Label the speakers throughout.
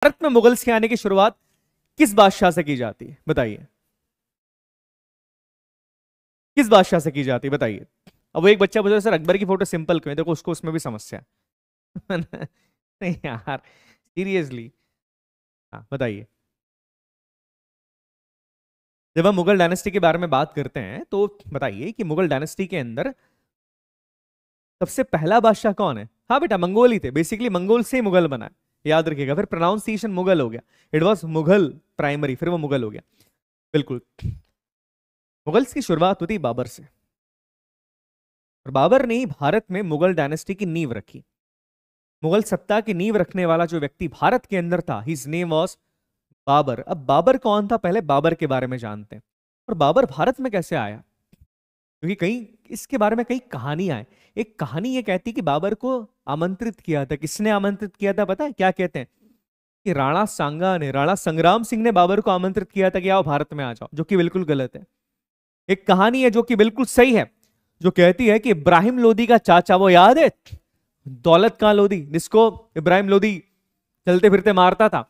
Speaker 1: भारत में मुगल्स के आने की शुरुआत किस बादशाह से की जाती है, बताइए? किस बादशाह से की जाती है, बताइए? अब वो एक बच्चा बोले सर अकबर की फोटो सिंपल क्यों है, देखो उसको उसमें भी समस्या है। नहीं यार, सीरियसली। हाँ बताइए। जब हम मुगल डायनेस्टी के बारे में बात करते हैं तो बताइए कि मुगल डायनेस्टी के अंदर सबसे पहला बादशाह कौन है? हाँ बेटा, मंगोल ही थे, बेसिकली मंगोल से ही मुगल बना है, याद रखिएगा। फिर प्रोनाउंसिएशन मुगल हो गया, इट वॉज मुगल प्राइमरी, फिर वो मुगल हो गया। बिल्कुल। मुगल्स की शुरुआत होती बाबर से, और बाबर ने ही भारत में मुगल डायनेस्टी की नींव रखी। मुगल सत्ता की नींव रखने वाला जो व्यक्ति भारत के अंदर था, हिज नेम वॉज बाबर। अब बाबर कौन था, पहले बाबर के बारे में जानते हैं। और बाबर भारत में कैसे आया, क्योंकि कई इसके बारे में कई कहानियां हैं। एक कहानी ये कहती कि बाबर को आमंत्रित किया था। किसने आमंत्रित किया था पता है? क्या कहते हैं कि राणा सांगा ने, राणा संग्राम सिंह ने बाबर को आमंत्रित किया था कि आओ भारत में आ जाओ, जो कि बिल्कुल गलत है। एक कहानी है जो कि बिल्कुल सही है, जो कहती है कि इब्राहिम लोदी का चाचा, वो याद है दौलत खां लोदी, जिसको इब्राहिम लोदी चलते फिरते मारता था,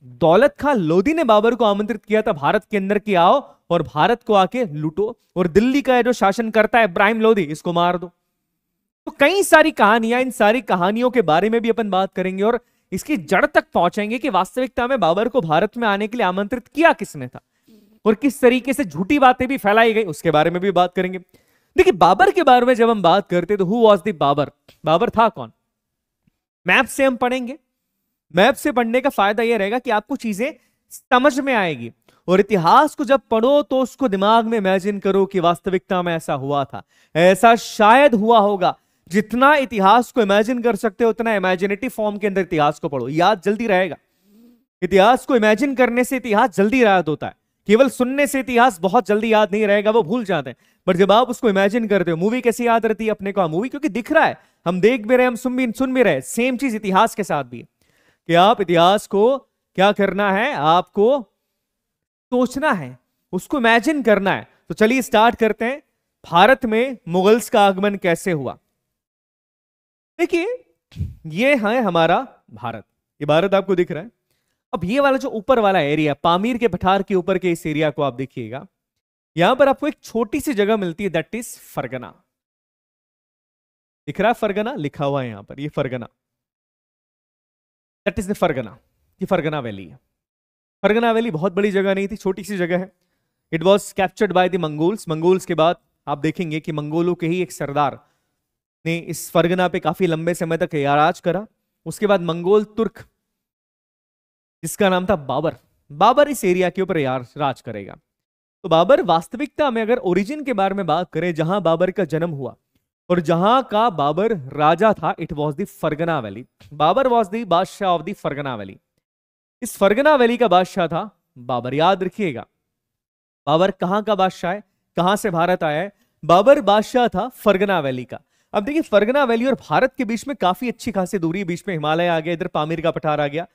Speaker 1: दौलत खां लोदी ने बाबर को आमंत्रित किया था भारत के अंदर कि आओ और भारत को आके लूटो, और दिल्ली का जो शासन करता है इब्राहिम लोदी, इसको मार दो। तो कई सारी कहानियां, इन सारी कहानियों के बारे में भी अपन बात करेंगे और इसकी जड़ तक पहुंचेंगे कि वास्तविकता में बाबर को भारत में आने के लिए आमंत्रित किया किसने था और किस तरीके से झूठी बातें भी फैलाई गई, उसके बारे में भी बात करेंगे। देखिए, बाबर के बारे में जब हम बात करते हैं तो who was the Babur, Babur था कौन? मैप से हम पढ़ेंगे। मैप से पढ़ने का फायदा यह रहेगा कि आपको चीजें समझ में आएगी, और इतिहास को जब पढ़ो तो उसको दिमाग में इमेजिन करो कि वास्तविकता में ऐसा हुआ था, ऐसा शायद हुआ होगा। जितना इतिहास को इमेजिन कर सकते हो उतना इमेजिनेटिव फॉर्म के अंदर इतिहास को पढ़ो, याद जल्दी रहेगा। इतिहास को इमेजिन करने से इतिहास जल्दी याद होता है, केवल सुनने से इतिहास बहुत जल्दी याद नहीं रहेगा, वो भूल जाते हैं। पर जब आप उसको इमेजिन करते हो, मूवी कैसे याद रहती है अपने को? मूवी क्योंकि दिख रहा है, हम देख भी रहे, हम सुन भी रहे। सेम चीज इतिहास के साथ भी है कि आप इतिहास को क्या करना है, आपको सोचना है, उसको इमेजिन करना है। तो चलिए स्टार्ट करते हैं। भारत में मुगल्स का आगमन कैसे हुआ? देखिए, ये है हमारा भारत, ये भारत आपको दिख रहा है। अब ये वाला जो ऊपर वाला एरिया, पामीर के पठार के ऊपर के इस एरिया को आप देखिएगा, यहां पर आपको एक छोटी सी जगह मिलती है, दैट इज फरगना। दिख रहा है फरगना लिखा हुआ है यहां पर, ये Fergana, that is the Fergana. ये फरगना वैली है। फरगना वैली बहुत बड़ी जगह नहीं थी, छोटी सी जगह है। It was captured by the Mongols. Mongols के बाद आप देखेंगे कि मंगोलों के ही एक सरदार ने इस फरगना पे काफी लंबे समय तक राज करा। उसके बाद मंगोल तुर्क, जिसका नाम था बाबर, बाबर इस एरिया के ऊपर राज करेगा। तो बाबर वास्तविकता में अगर ओरिजिन के बारे में बात करें, जहां बाबर का जन्म हुआ और जहां का बाबर राजा था, it was the Fergana valley. Babur was the बादशाह ऑफ द फरगना वैली। इस फरगना वैली का बादशाह था बाबर, याद रखिएगा। बाबर कहां का बादशाह है, कहां से भारत आया है? बाबर बादशाह था फरगना वैली का। अब देखिए, फरगना वैली और भारत के बीच में काफी अच्छी खासी दूरी, बीच में हिमालय आ गया, इधर पामीर का पठार आ गया।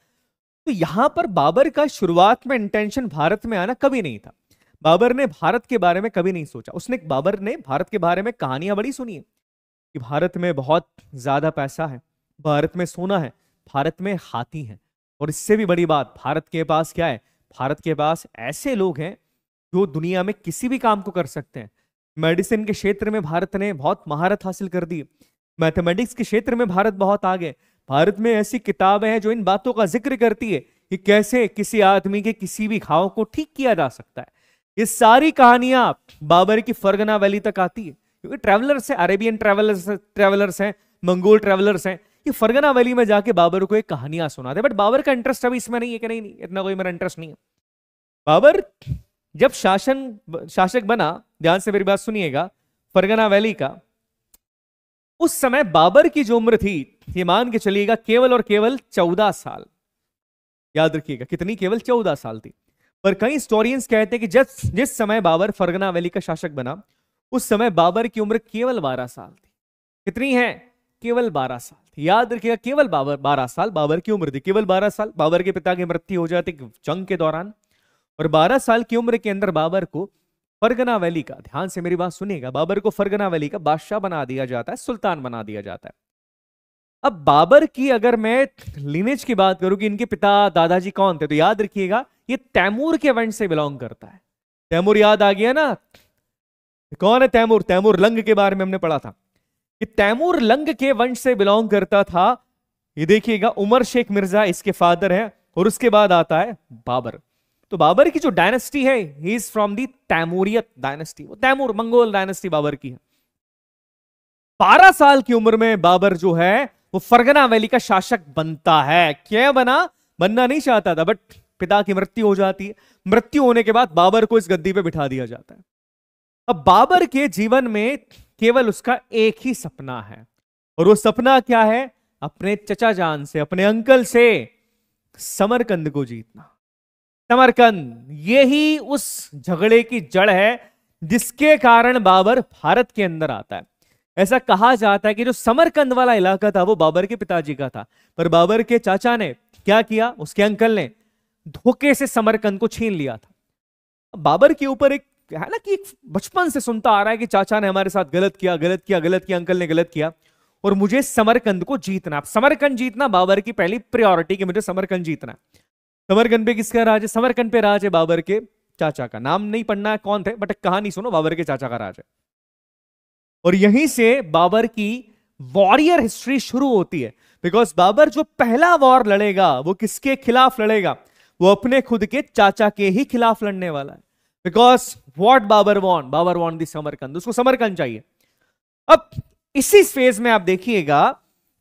Speaker 1: तो यहां पर बाबर का शुरुआत में इंटेंशन भारत में आना कभी नहीं था। बाबर ने भारत के बारे में कभी नहीं सोचा। बाबर ने भारत के बारे में कहानियां बड़ी सुनी है कि भारत में बहुत ज्यादा पैसा है, भारत में सोना है, भारत में हाथी है, और इससे भी बड़ी बात, भारत के पास क्या है? भारत के पास ऐसे लोग हैं जो दुनिया में किसी भी काम को कर सकते हैं। मेडिसिन के क्षेत्र में भारत ने बहुत महारत हासिल कर दी, मैथमेटिक्स के क्षेत्र में भारत बहुत आगे। भारत में ऐसी किताबें हैं जो इन बातों का जिक्र करती है कि कैसे किसी आदमी के किसी भी घाव को ठीक किया जा सकता है। ये सारी कहानियां बाबर की फरगना वैली तक आती है, क्योंकि ट्रैवलर्स है, अरेबियन ट्रैवलर्स हैं, मंगोल ट्रैवलर्स हैं, ये फरगना वैली में जाके बाबर को एक कहानियां सुनाते। बट बाबर का इंटरेस्ट अभी इसमें नहीं है कि नहीं, इतना कोई मेरा इंटरेस्ट नहीं है। बाबर जब शासक बना, ध्यान से मेरी बात सुनिएगा, फरगना वैली का, उस समय बाबर की जो उम्र थी, ये मान के चलिएगा केवल और केवल 14 साल। याद रखिएगा कितनी? केवल 14 साल थी। पर कई हिस्टोरियंस कहते हैं कि जिस समय बाबर फरगना वैली का शासक बना, उस समय बाबर की उम्र केवल 12 साल थी। कितनी है? केवल 12 साल थी। याद रखिएगा, केवल 12 साल बाबर की उम्र थी, केवल 12 साल। बाबर के पिता की मृत्यु हो जाती जंग के दौरान, और 12 साल की उम्र के अंदर बाबर को फरगना वैली का, ध्यान से मेरी बात सुनिएगा, बाबर को फरगना वैली का बादशाह बना दिया जाता है, सुल्तान बना दिया जाता है। अब बाबर की अगर मैं लिनेज की बात करूं कि इनके पिता दादाजी कौन थे, तो याद रखिएगा ये तैमूर के वंश से बिलोंग करता है। तैमूर याद आ गया ना, कौन है तैमूर? तैमूर लंग के बारे में हमने पढ़ा था कि तैमूर लंग के वंश से बिलोंग करता था। ये देखिएगा उमर शेख मिर्जा इसके फादर है, और उसके बाद आता है बाबर। तो बाबर की जो डायनेस्टी है, he is from the Timurid dynasty, वो तैमूर मंगोल डायनेस्टी बाबर की है। 12 साल की उम्र में बाबर जो है वो फरगना वैली का शासक बनता है। क्या बना? बनना नहीं चाहता था, बट पिता की मृत्यु हो जाती है। मृत्यु होने के बाद बाबर को इस गद्दी पे बिठा दिया जाता है। अब बाबर के जीवन में केवल उसका एक ही सपना है, और वो सपना क्या है? अपने चचा जान से, अपने अंकल से समरकंद को जीतना। समरकंद, यही उस झगड़े की जड़ है जिसके कारण बाबर भारत के अंदर आता है। ऐसा कहा जाता है कि जो समरकंद वाला इलाका था वो बाबर के पिताजी का था, पर बाबर के चाचा ने क्या किया, उसके अंकल ने धोखे से समरकंद को छीन लिया था। बाबर के ऊपर एक है ना कि बचपन से सुनता आ रहा है कि चाचा ने हमारे साथ गलत किया, गलत किया, गलत किया, अंकल ने गलत किया, और मुझे समरकंद को जीतना। समरकंद जीतना बाबर की पहली प्रायोरिटी कि मुझे समरकंद जीतना। समरकंद पे किसका राज है? समरकंद पे राज है बाबर के चाचा का। नाम नहीं पढ़ना है कौन थे, बट कहानी सुनो, बाबर के चाचा का राज है। और यहीं से बाबर की वॉरियर हिस्ट्री शुरू होती है, बिकॉज बाबर जो पहला वॉर लड़ेगा वो किसके खिलाफ लड़ेगा? वो अपने खुद के चाचा के ही खिलाफ लड़ने वाला है। Because what Babur want? Babur want the Samarkand, उसको समरकंद चाहिए। अब इसी फेज में आप देखिएगा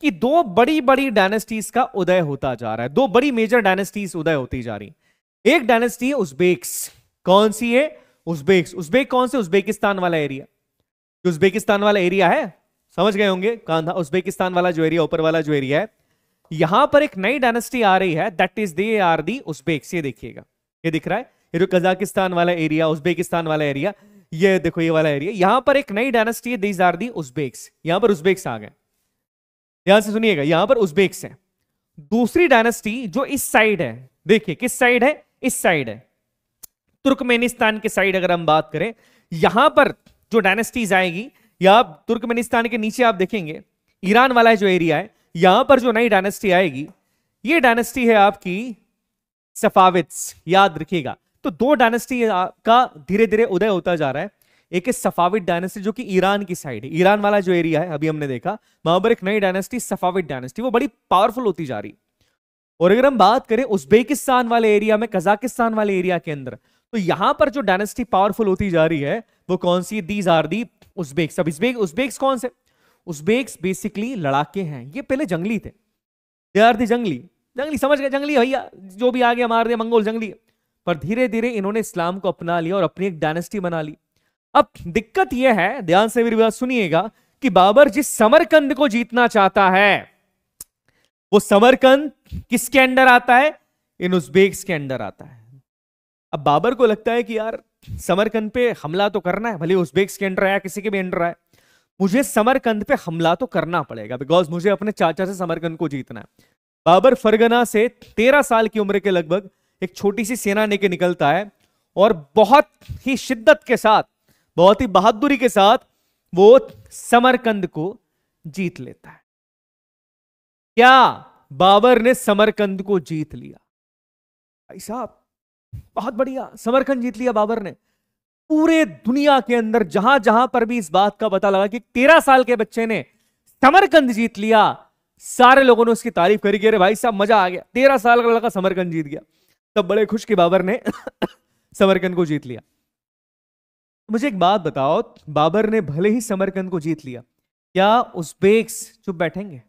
Speaker 1: कि दो बड़ी बड़ी डायनेस्टीज का उदय होता जा रहा है। दो बड़ी मेजर डायनेस्टीज उदय होती जा रही। एक डायनेस्टी है उज़्बेक्स। कौन सी है? उज़्बेक्स। उज़्बेक कौन से? उज़्बेकिस्तान वाला एरिया। उज़्बेकिस्तान वाला एरिया है, समझ गए होंगे कहां था? उज़्बेकिस्तान वाला जो एरिया, ऊपर वाला जो एरिया है, यहां पर एक नई डायनेस्टी आ रही है, that is they are the Uzbeks. ये देखिएगा, ये दिख रहा है, ये जो कजाकिस्तान वाला एरिया, उज़्बेकिस्तान वाला एरिया, ये देखो ये वाला एरिया, यहां पर एक नई डायनेस्टी है, दीज आर दी उज़्बेक्स। यहां पर उज़्बेक्स आ गए, यहां से सुनिएगा, यहां पर उज़्बेक्स है। दूसरी डायनेस्टी जो इस साइड है, देखिए किस साइड है? इस साइड है, तुर्कमेनिस्तान के साइड अगर हम बात करें, यहां पर जो डायनेस्टीज आएगी, या तुर्कमेनिस्तान के नीचे आप देखेंगे ईरान वाला जो एरिया है, यहां पर जो नई डायनेस्टी आएगी, ये डायनेस्टी है आपकी सफाविद्स। याद रखिएगा, तो दो डायनेस्टी का धीरे धीरे उदय होता जा रहा है। एक है सफाविद डायनेस्टी जो कि ईरान की साइड है, ईरान वाला जो एरिया है अभी हमने देखा, वहां पर एक नई डायनेस्टी सफाविद डायनेस्टी, वो बड़ी पावरफुल होती जा रही। और अगर हम बात करें उज़्बेकिस्तान वाले एरिया में, कजाकिस्तान वाले एरिया के अंदर, तो यहां पर जो डायनेस्टी पावरफुल होती जा रही है वो कौन सी? These are the Uzbeks. अब उज़्बेक्स कौन से? उज़्बेक्स बेसिकली लड़ाके हैं, ये पहले जंगली थे। दे आर दी जंगली, समझ गए? जंगली भैया, जो भी आगे मार दे मंगोल, जंगली। पर धीरे धीरे इन्होंने इस्लाम को अपना लिया और अपनी एक डायनेस्टी बना ली। अब दिक्कत यह है, ध्यान से मेरी बात सुनिएगा, कि बाबर जिस समरकंद को जीतना चाहता है, वो समरकंद किसके अंडर आता है? इन उज़्बेक्स के अंडर आता है। अब बाबर को लगता है कि यार समरकंद पे हमला तो करना है, भले उज़्बेक्स के अंडर आया, किसी के भी अंडर आया, मुझे समरकंद पे हमला तो करना पड़ेगा, बिकॉज मुझे अपने चाचा से समरकंद को जीतना है। बाबर फरगना से 13 साल की उम्र के लगभग एक छोटी सी सेना लेके निकलता है, और बहुत ही शिद्दत के साथ, बहुत ही बहादुरी के साथ वो समरकंद को जीत लेता है। क्या बाबर ने समरकंद को जीत लिया? भाई साहब बहुत बढ़िया, समरकंद जीत लिया बाबर ने। पूरे दुनिया के अंदर जहां जहां पर भी इस बात का पता लगा कि 13 साल के बच्चे ने समरकंद जीत लिया, सारे लोगों ने उसकी तारीफ करी कि अरे भाई साहब मजा आ गया, 13 साल का लड़का समरकंद जीत गया। तब बड़े खुश कि बाबर ने समरकंद को जीत लिया। मुझे एक बात बताओ, बाबर ने भले ही समरकंद को जीत लिया, क्या उज़्बेक्स चुप बैठेंगे?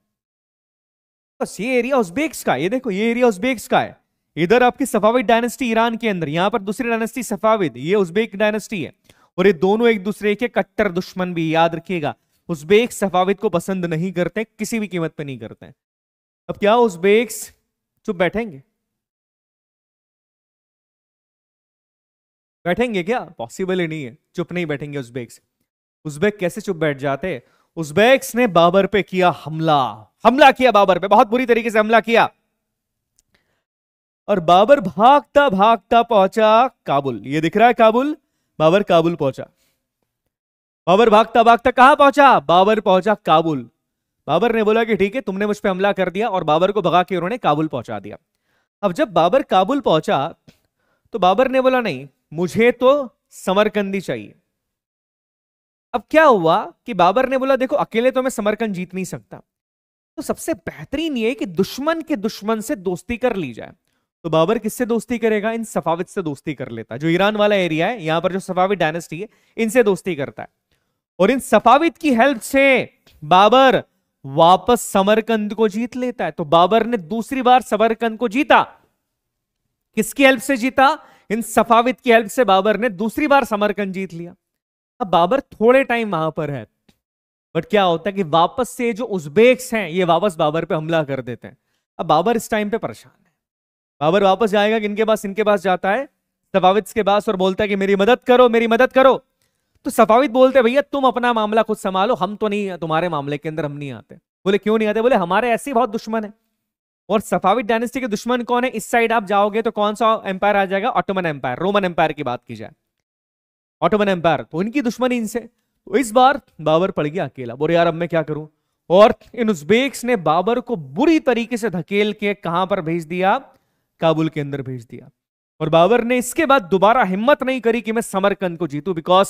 Speaker 1: बस ये एरिया उज़्बेक्स का, ये देखो ये एरिया उज़्बेक्स का है। इधर आपकी सफाविद डायनेस्टी ईरान के अंदर, यहां पर दूसरी डायनेस्टी सफाविद, ये उज़्बेक डायनेस्टी है, और ये दोनों एक दूसरे के कट्टर दुश्मन भी। याद रखिएगा, उज़्बेक सफाविद को पसंद नहीं करते, किसी भी कीमत पे नहीं करते। अब क्या उज़्बेक्स चुप बैठेंगे? बैठेंगे क्या? पॉसिबल ही नहीं है, चुप नहीं बैठेंगे उज़्बेक्स। उज़्बेक कैसे चुप बैठ जाते? उज़्बेक्स ने बाबर पे किया हमला किया बाबर पे, बहुत बुरी तरीके से हमला किया, और बाबर भागता भागता पहुंचा काबुल। ये दिख रहा है काबुल, बाबर काबुल पहुंचा। बाबर भागता भागता कहां पहुंचा? बाबर पहुंचा काबुल। बाबर ने बोला कि ठीक है, तुमने मुझ पे हमला कर दिया, और बाबर को भगा के उन्होंने काबुल पहुंचा दिया। अब जब बाबर काबुल पहुंचा तो बाबर ने बोला नहीं, मुझे तो समरकंदी चाहिए। अब क्या हुआ कि बाबर ने बोला देखो अकेले तो मैं समरकंद जीत नहीं सकता, तो सबसे बेहतरीन ये कि दुश्मन के दुश्मन से दोस्ती कर ली जाए। तो बाबर किससे दोस्ती करेगा? इन सफाविद से दोस्ती कर लेता है। जो ईरान वाला एरिया है, यहां पर जो सफाविद डायनेस्टी है, इनसे दोस्ती करता है, और इन सफाविद की हेल्प से बाबर वापस समरकंद को जीत लेता है। तो बाबर ने दूसरी बार समरकंद को जीता। किसकी हेल्प से जीता? इन सफाविद की हेल्प से बाबर ने दूसरी बार समरकंद जीत लिया। अब बाबर थोड़े टाइम वहां पर है, बट क्या होता है कि वापस से जो उज़्बेक्स हैं ये वापस बाबर पे हमला कर देते हैं। अब बाबर इस टाइम पे परेशान है। बाबर वापस जाएगा किनके पास? इनके पास जाता है, सफाविद के पास, और बोलता है कि मेरी मदद करो, मेरी मदद करो। तो सफाविद बोलते हैं भैया तुम अपना मामला खुद संभालो, हम तो नहीं, तुम्हारे मामले के अंदर हम नहीं आते। बोले क्यों नहीं आते? बोले हमारे ऐसे ही बहुत दुश्मन है। और सफाविद डायनेस्टी के दुश्मन कौन है? इस साइड आप जाओगे तो कौन सा एम्पायर आ जाएगा? ऑटोमन एम्पायर, रोमन एम्पायर की बात की जाए, ऑटोमन एम्पायर, तो इनकी दुश्मनी इनसे। तो इस बार बाबर पड़ गया अकेला। बोले यार अब मैं क्या करूं? और इन उज़्बेक्स ने बाबर को बुरी तरीके से धकेल के कहां पर भेज दिया? काबुल के अंदर भेज दिया। और बाबर ने इसके बाद दोबारा हिम्मत नहीं करी कि मैं समरकंद को जीतूं, बिकॉज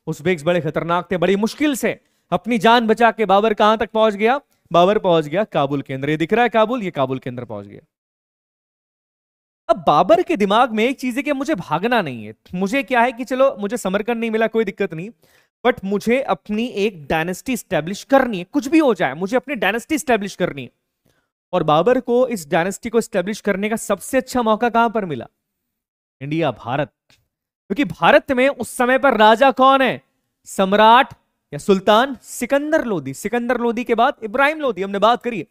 Speaker 1: उज़्बेक्स बड़े खतरनाक थे। बड़ी मुश्किल से अपनी जान बचा के बाबर कहां तक पहुंच गया? बाबर पहुंच गया काबुल के अंदर। ये दिख रहा है काबुल, ये काबुल के अंदर पहुंच गया। अब बाबर के दिमाग में एक चीज है कि मुझे भागना नहीं है, मुझे क्या है कि चलो मुझे समरकंद नहीं मिला कोई दिक्कत नहीं, बट मुझे अपनी एक डायनेस्टी स्टैब्लिश करनी है, कुछ भी हो जाए मुझे अपनी डायनेस्टी स्टैब्लिश करनी है। और बाबर को इस डायनेस्टी को स्टैब्लिश करने का सबसे अच्छा मौका कहां पर मिला? इंडिया, भारत। क्योंकि भारत में उस समय पर राजा कौन है? सम्राट या सुल्तान सिकंदर लोदी। सिकंदर लोदी के बाद इब्राहिम लोदी, हमने बात करी।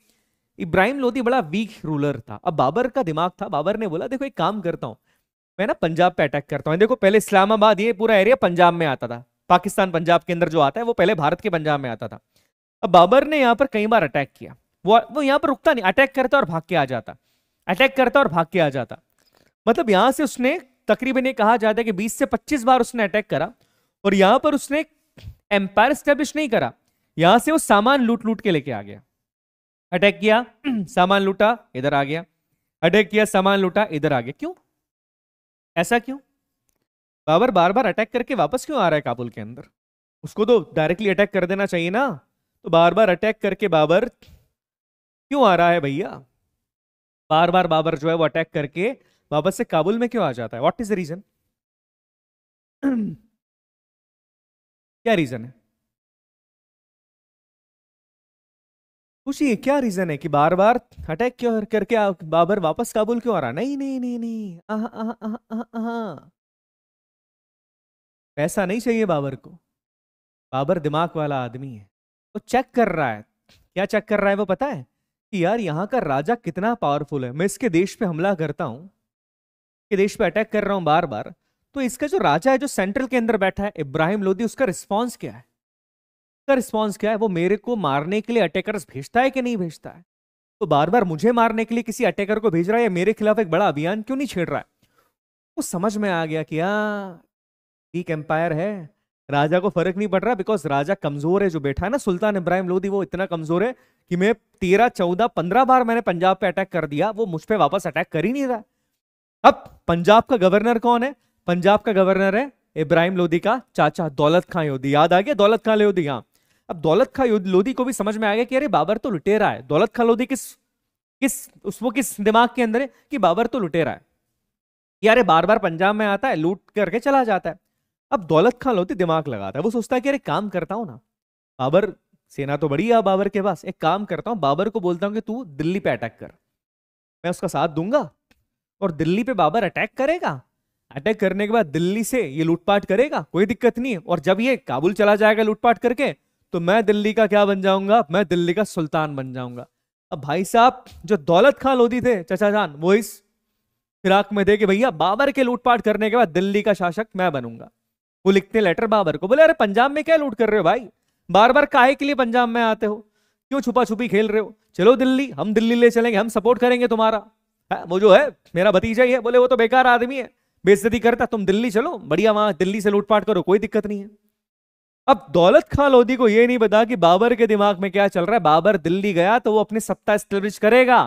Speaker 1: इब्राहिम लोदी बड़ा वीक रूलर था। अब बाबर का दिमाग था, बाबर ने बोला देखो एक काम करता हूं, मैं ना पंजाब पे अटैक करता हूं। देखो पहले इस्लामाबाद ये पूरा एरिया पंजाब में आता था, पाकिस्तान पंजाब के अंदर जो आता है वो पहले भारत के पंजाब में आता था। अब बाबर ने यहां पर कई बार अटैक किया, वो यहां पर रुकता नहीं, अटैक करता और भाग के आ जाता, अटैक करता और भाग के आ जाता। मतलब यहां से उसने तकरीबन ये कहा जाता है कि 20 से 25 बार उसने अटैक करा, और यहां पर उसने एम्पायर स्टैब्लिश नहीं करा, यहां से वो सामान लूट लूट के लेके आ गया। अटैक किया, सामान लूटा, इधर आ गया, अटैक किया, सामान लूटा, इधर आ गया। क्यों? ऐसा क्यों? बाबर बार बार अटैक करके वापस क्यों आ रहा है काबुल के अंदर? उसको तो डायरेक्टली अटैक कर देना चाहिए ना। तो बार बार अटैक करके बाबर क्यों आ रहा है भैया? बार बार बाबर जो है वो अटैक करके वापस से काबुल में क्यों आ जाता है? What is the reason? क्या रीजन है? पूछिए क्या रीजन है कि बार बार अटैक क्यों करके बाबर वापस काबुल क्यों आ रहा? नहीं नहीं नहीं नहीं, पैसा नहीं चाहिए बाबर को। बाबर दिमाग वाला आदमी है, तो चेक कर रहा है। क्या चेक कर रहा है वो पता है? कि यार यहाँ का राजा कितना पावरफुल है, मैं इसके देश पे हमला करता हूँ, के देश पे अटैक कर रहा हूं बार बार, तो इसका जो राजा है जो सेंट्रल के अंदर बैठा है इब्राहिम लोदी, उसका रिस्पॉन्स क्या है? उसका रिस्पॉन्स क्या है? वो मेरे को मारने के लिए अटैकर्स भेजता है कि नहीं भेजता है? तो बार बार मुझे मारने के लिए किसी अटैकर को भेज रहा है, या मेरे खिलाफ एक बड़ा अभियान क्यों नहीं छेड़ रहा है? वो समझ में आ गया कि वीक एम्पायर है, राजा को फर्क नहीं पड़ रहा, बिकॉज राजा कमजोर है। जो बैठा है ना सुल्तान इब्राहिम लोदी, वो इतना कमजोर है कि मैं 13 14 15 बार मैंने पंजाब पे अटैक कर दिया, वो मुझ पे वापस अटैक कर ही नहीं रहा। अब पंजाब का गवर्नर कौन है? पंजाब का गवर्नर है इब्राहिम लोदी का चाचा दौलत खां लोधी। याद आ गया दौलत खां लोधी? हाँ। अब दौलत खां लोधी को भी समझ में आ गया कि अरे बाबर तो लुटेरा है। दौलत खां लोधी किस किस उसको किस दिमाग के अंदर है कि बाबर तो लुटेरा है, यार बार बार पंजाब में आता है, लूट करके चला जाता है। अब दौलत खां लोधी दिमाग लगाता है, वो सोचता है कि अरे काम करता हूं ना, बाबर सेना तो बड़ी है बाबर के पास, एक काम करता हूं, बाबर को बोलता हूं कि तू दिल्ली पे अटैक कर, मैं उसका साथ दूंगा, और दिल्ली पे बाबर अटैक करेगा, अटैक करने के बाद दिल्ली से ये लूटपाट करेगा, कोई दिक्कत नहीं है, और जब ये काबुल चला जाएगा लूटपाट करके, तो मैं दिल्ली का क्या बन जाऊंगा? मैं दिल्ली का सुल्तान बन जाऊंगा। अब भाई साहब जो दौलत खां लोधी थे चाचा जान, वो इस फिराक में थे कि भैया बाबर के लूटपाट करने के बाद दिल्ली का शासक मैं बनूंगा। वो लिखते लेटर बाबर को, बोले अरे पंजाब में क्या लूट कर रहे हो भाई, बार बार काहे के लिए पंजाब में आते हो, क्यों छुपा छुपी खेल रहे हो, चलो दिल्ली, हम दिल्ली ले चलेंगे, हम सपोर्ट करेंगे तुम्हारा। वो जो है मेरा भतीजा ही है। बोले वो तो बेकार आदमी है, बेइज्जती करता, तुम दिल्ली चलो, बढ़िया वहां दिल्ली से लूटपाट करो, कोई दिक्कत नहीं है। अब दौलत खान लोधी को यह नहीं पता कि बाबर के दिमाग में क्या चल रहा है। बाबर दिल्ली गया तो वो अपनी सत्ता एस्टेब्लिश करेगा,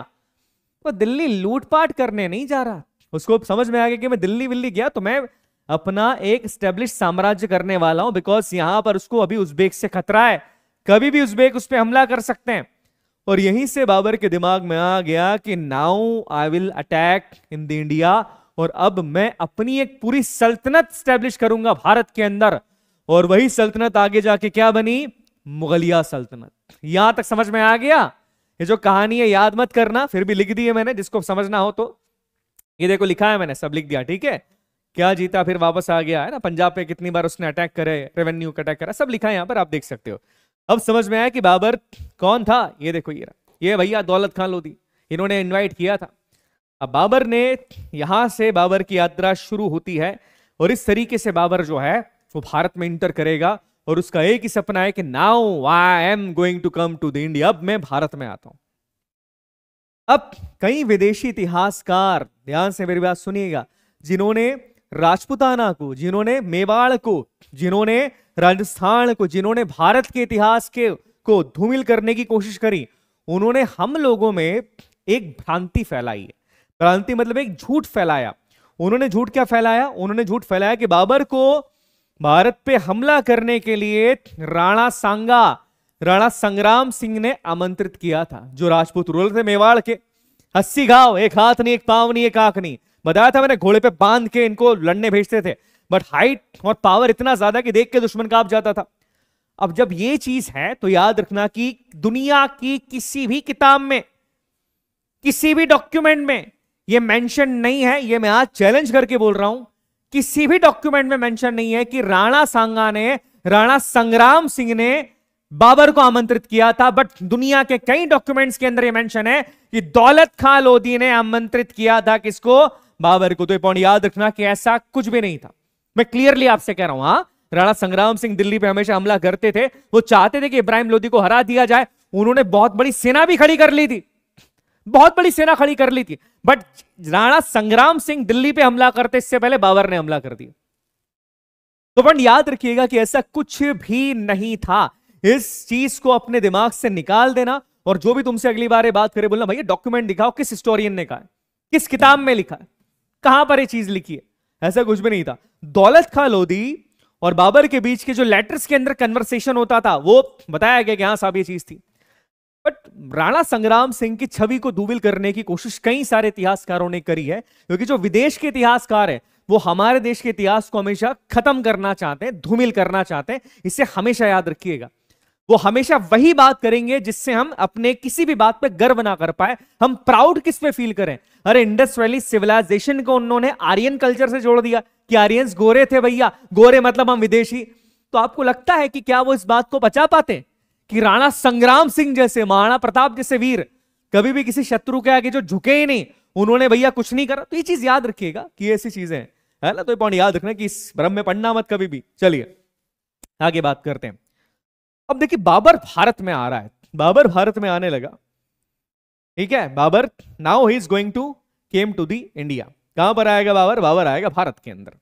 Speaker 1: वो दिल्ली लूटपाट करने नहीं जा रहा। उसको समझ में आ गया कि मैं दिल्ली विल्ली गया तो मैं अपना एक एस्टेब्लिश साम्राज्य करने वाला हूं, बिकॉज यहां पर उसको अभी उज्बेक से खतरा है, कभी भी उज्बेक उस पर हमला कर सकते हैं। और यहीं से बाबर के दिमाग में आ गया कि now I will attack in the India, और अब मैं अपनी एक पूरी सल्तनत स्टैब्लिश करूंगा भारत के अंदर। और वही सल्तनत आगे जाके क्या बनी? मुगलिया सल्तनत। यहां तक समझ में आ गया? ये जो कहानी है याद मत करना, फिर भी लिख दी है मैंने, जिसको समझना हो तो। ये देखो लिखा है मैंने, सब लिख दिया, ठीक है। क्या जीता फिर वापस आ गया है ना, पंजाब पे कितनी बार उसने अटैक करे, रेवेन्यू का अटैक करा, सब लिखा है यहां पर, आप देख सकते हो। अब समझ में आया कि बाबर कौन था। ये देखो ये भैया दौलत खान लोधी, इन्होंने इनवाइट किया था। अब बाबर ने, यहां से बाबर की यात्रा शुरू होती है, और इस तरीके से बाबर जो है वो भारत में इंटर करेगा। और उसका एक ही सपना है कि now I am going to come to the India, अब मैं भारत में आता हूं। अब कई विदेशी इतिहासकार, ध्यान से मेरी बात सुनिएगा, जिन्होंने राजपुताना को, जिन्होंने मेवाड़ को, जिन्होंने राजस्थान को, जिन्होंने भारत के इतिहास के को धूमिल करने की कोशिश करी, उन्होंने हम लोगों में एक भ्रांति फैलाई है। भ्रांति मतलब एक झूठ फैलाया। उन्होंने झूठ क्या फैलाया? उन्होंने झूठ फैलाया कि बाबर को भारत पे हमला करने के लिए राणा सांगा, राणा संग्राम सिंह ने आमंत्रित किया था, जो राजपूत रूलर थे मेवाड़ के। 80 घाव, एक हाथ नहीं, एक पांव नहीं, एक आंख नहीं, बताया था मैंने, घोड़े पे बांध के इनको लड़ने भेजते थे। बट हाइट और पावर इतना ज्यादा कि देख के दुश्मन कांप जाता था। अब जब ये चीज है तो याद रखना कि दुनिया की किसी भी किताब में, किसी भी डॉक्यूमेंट में ये मेंशन नहीं है, ये मैं आज चैलेंज करके बोल रहा हूं, किसी भी डॉक्यूमेंट में मेंशन नहीं है कि राणा सांगा ने, राणा संग्राम सिंह ने बाबर को आमंत्रित किया था। बट दुनिया के कई डॉक्यूमेंट्स के अंदर यह मेंशन है कि दौलत खान लोधी ने आमंत्रित किया था किसको? बाबर को। तो ये पॉइंट याद रखना कि ऐसा कुछ भी नहीं था। मैं क्लियरली आपसे कह रहा हूं। हाँ, राणा संग्राम सिंह दिल्ली पे हमेशा हमला करते थे, वो चाहते थे कि इब्राहिम लोधी को हरा दिया जाए। उन्होंने बहुत बड़ी सेना भी खड़ी कर ली थी, बहुत बड़ी सेना खड़ी कर ली थी, बट राणा संग्राम सिंह दिल्ली पे हमला करते इससे पहले बाबर ने हमला कर दिया। तो पॉइंट याद रखिएगा कि ऐसा कुछ भी नहीं था। इस चीज को अपने दिमाग से निकाल देना, और जो भी तुमसे अगली बार ये बात करे बोलना भैया डॉक्यूमेंट दिखाओ, किस हिस्टोरियन ने कहा है, किस किताब में लिखा है, कहां पर ये चीज लिखी है। ऐसा कुछ भी नहीं था। दौलत खान लोधी और बाबर के बीच के जो लेटर्स के अंदर कन्वर्सेशन होता था वो बताया गया कि हां साहब ये चीज थी। बट राणा संग्राम सिंह की छवि को धूमिल करने की कोशिश कई सारे इतिहासकारों ने करी है, क्योंकि जो विदेश के इतिहासकार है वो हमारे देश के इतिहास को हमेशा खत्म करना चाहते हैं, धूमिल करना चाहते हैं। इसे हमेशा याद रखिएगा। वो हमेशा वही बात करेंगे जिससे हम अपने किसी भी बात पे गर्व ना कर पाए, हम प्राउड किस पे फील करें। अरे इंडस वैली सिविलाइजेशन को उन्होंने आर्यन कल्चर से जोड़ दिया कि आर्यंस गोरे थे भैया, गोरे मतलब हम विदेशी। तो आपको लगता है कि क्या वो इस बात को बचा पाते कि राणा संग्राम सिंह जैसे, महाराणा प्रताप जैसे वीर कभी भी किसी शत्रु के आगे जो झुके ही नहीं, उन्होंने भैया कुछ नहीं करा। तो ये चीज याद रखिएगा कि ऐसी चीजें है ना। तो ये पॉइंट याद रखना कि इस भ्रम में पढ़ना मत कभी भी। चलिए आगे बात करते हैं। अब देखिए बाबर भारत में आ रहा है, बाबर भारत में आने लगा, ठीक है। Babur now he is going to came to the India. कहां पर आएगा बाबर? बाबर आएगा भारत के अंदर।